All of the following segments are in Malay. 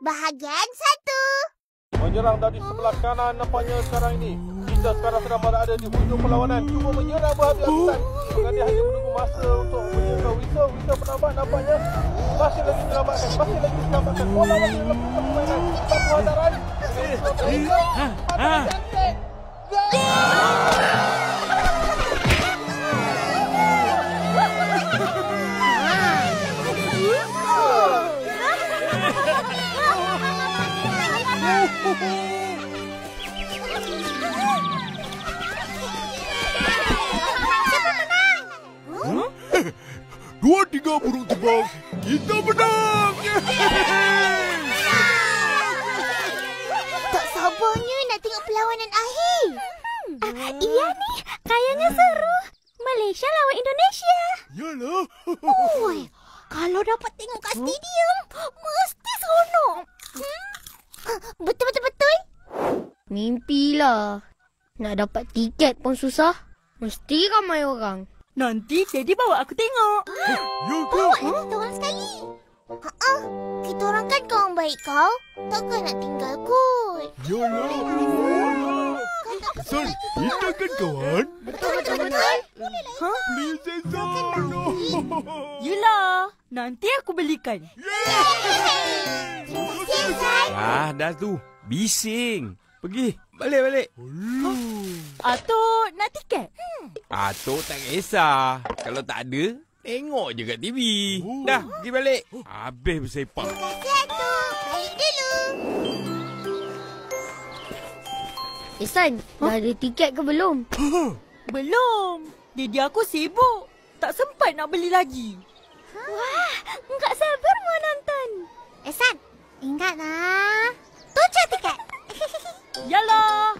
Bahagian 1. Menyerang dari sebelah kanan nampaknya sekarang ini. Kita sekarang sedang berada di hujung perlawanan. Cuba menyerang berhati-hatian. Dia hanya menunggu masa untuk menyerang Wisa. Wisa penampak nampaknya masih lagi diselamatkan. Bola masih dalam permainan. Satu hantaran. Cantik. Dua tiga burung terbang, kita menang! Tak sabarnya nak tengok perlawanan akhir. Iya ni, kayaknya seru. Malaysia lawan Indonesia. Yalah. Oi, kalau dapat tengok kat stadium, mesti seronok. Betul-betul. Mimpilah. Nak dapat tiket pun susah. Mesti ramai orang. Nanti Daddy bawa aku tengok. Bawa lah kita orang sekali. Kita orang kan kawan baik kau. Takkan nak tinggal kot. Yalah. Son, kita kan kawan? Betul. Please, Son. Yelah, nanti aku belikan. Dah tu. Bising. Pergi. Balik. Atuk nak tiket? Atuk tak kisah. Kalau tak ada, tengok je kat TV. Dah, pergi balik. Habis bersepak. Satu. Balik dulu. San, dah ada tiket ke belum? Belum. Daddy aku sibuk. Tak sempat nak beli lagi. Wah, enggak sabar mau nonton. San, ingatlah. Tujuh tiket. Yalah.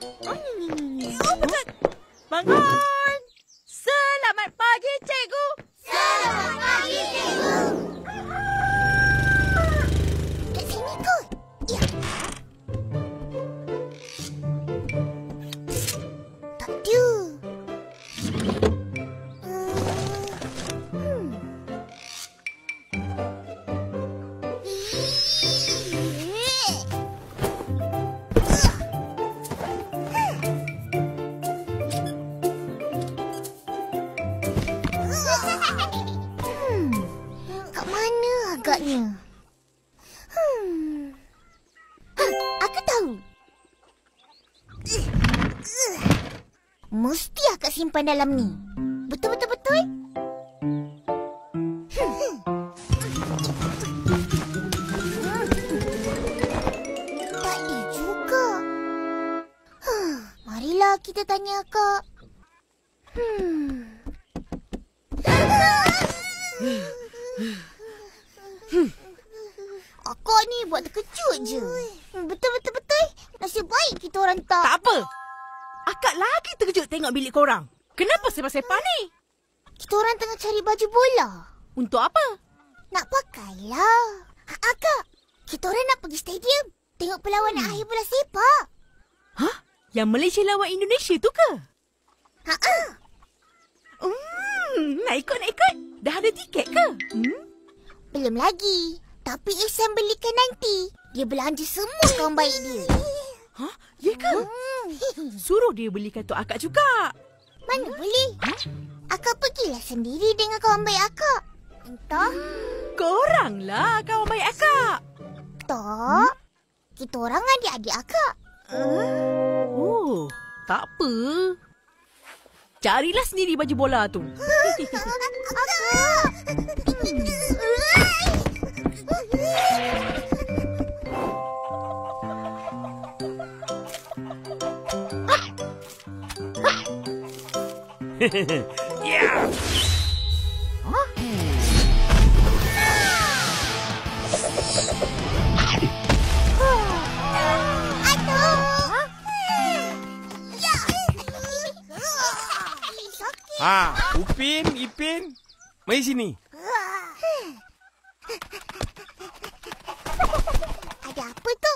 Bangun. Selamat pagi, cikgu. Selamat pagi, cikgu. Kat sini kot. Ya. Tak ada. Kat mana agaknya? Aku tahu. Mesti akak simpan dalam ni. Betul. Tak ada juga. Marilah kita tanya akak. Akak ni buat terkejut je. Betul. Nasib baik kita orang tak. Tak apa. Akak lagi terkejut tengok bilik korang. Kenapa sepah-sepah ni? Kita orang tengah cari baju bola. Untuk apa? Nak pakailah. Akak, kita orang nak pergi stadium. Tengok perlawanan akhir bola sepak. Hah? Yang Malaysia lawan Indonesia tu ke? Nak ikut. Dah ada tiket ke? Belum lagi. Tapi Ihsan belikan nanti. Dia belanja semua kawan baik dia. Hah? Ya ke? Suruh dia belikan untuk akak juga. Mana boleh? Akak pergilah sendiri dengan kawan baik akak. Entah. Koranglah kawan baik akak. Tak. Kita orang adik-adik akak. Oh, tak apa. Carilah sendiri baju bola tu. Yeah. Upin, Ipin, mari sini. Ada apa tu?